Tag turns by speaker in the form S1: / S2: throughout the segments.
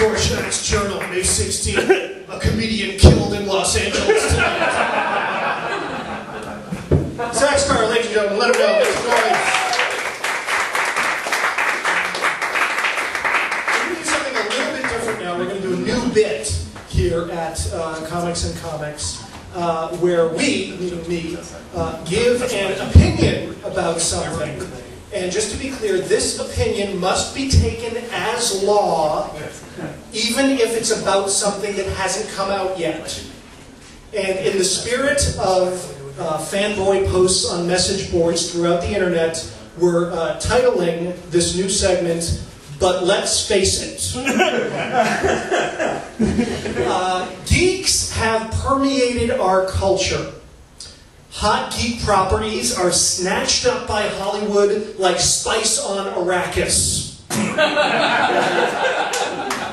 S1: Rorschach's Journal, May 16th. A comedian killed in Los Angeles tonight. Zach Scar, ladies and gentlemen, let him know. Make some noise. We're going to do something a little bit different now. We're going to do a new bit here at Comics and Comics, where we, meaning me, give an opinion about something. And just to be clear, this opinion must be taken as law, even if it's about something that hasn't come out yet. And in the spirit of fanboy posts on message boards throughout the internet, we're titling this new segment, But Let's Face It. Geeks have permeated our culture. Hot geek properties are snatched up by Hollywood like spice on Arrakis.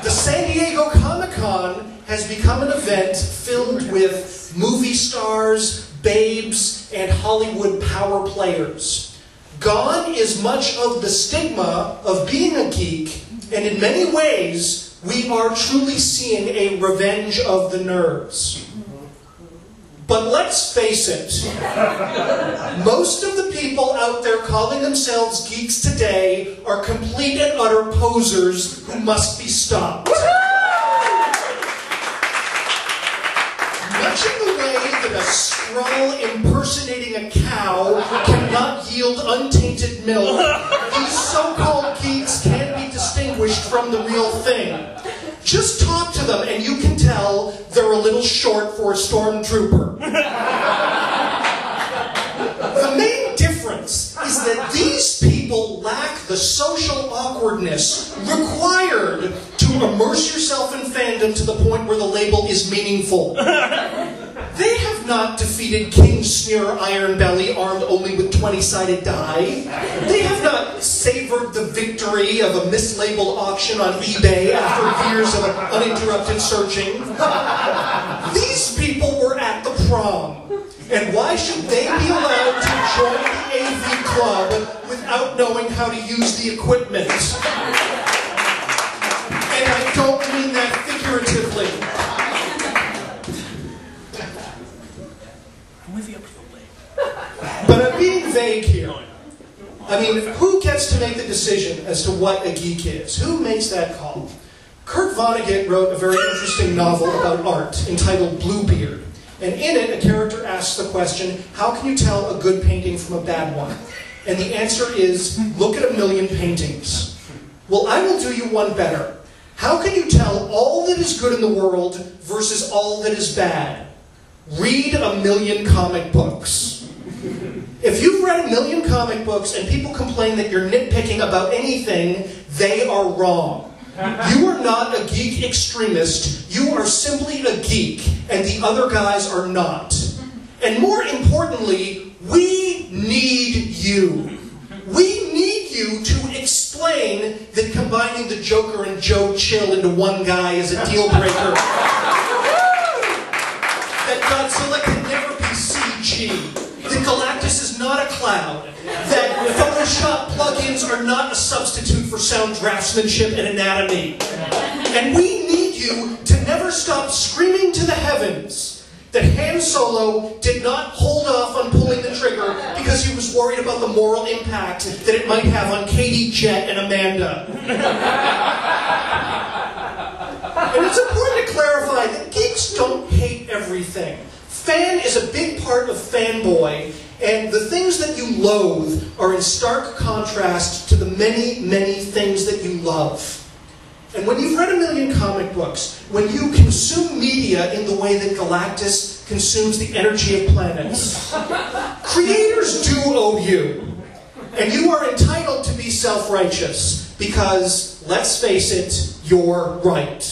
S1: The San Diego Comic-Con has become an event filled with movie stars, babes, and Hollywood power players. Gone is much of the stigma of being a geek, and in many ways, we are truly seeing a revenge of the nerds. But let's face it, most of the people out there calling themselves geeks today are complete and utter posers who must be stopped. Much in the way that a scroll impersonating a cow cannot yield untainted milk, these so-called geeks can't be distinguished from the real thing. Just talk to them and you can tell they're a little short for a stormtrooper. The main difference is that these people lack the social awkwardness required to immerse yourself in fandom to the point where the label is meaningful. They have not defeated King Sneer Iron Belly armed only with 20-sided die. They have not savored the victory of a mislabeled auction on eBay after years of uninterrupted searching. These people were at the prom. And why should they be allowed to join the AV club without knowing how to use the equipment? And I don't mean that figuratively. But I'm being vague here. I mean, who gets to make the decision as to what a geek is? Who makes that call? Kurt Vonnegut wrote a very interesting novel about art entitled Bluebeard. And in it, a character asks the question, how can you tell a good painting from a bad one? And the answer is, look at a million paintings. Well, I will do you one better. How can you tell all that is good in the world versus all that is bad? Read a million comic books. If you've read a million comic books and people complain that you're nitpicking about anything, they are wrong. You are not a geek extremist. You are simply a geek, and the other guys are not. And more importantly, we need you. We need you to explain that combining the Joker and Joe Chill into one guy is a deal breaker. That Godzilla can never be CG. That Galactus is not a cloud. That Photoshop plugins are not a substitute for sound draftsmanship and anatomy. And we need you to never stop screaming to the heavens that Han Solo did not hold off on pulling the trigger because he was worried about the moral impact that it might have on Katie, Jet, and Amanda. And it's important to clarify that geeks don't hate everything. Fan is a big part of fanboy, and the things that you loathe are in stark contrast to the many, many things that you love. And when you've read a million comic books, when you consume media in the way that Galactus consumes the energy of planets, creators do owe you. And you are entitled to be self-righteous, because, let's face it, you're right.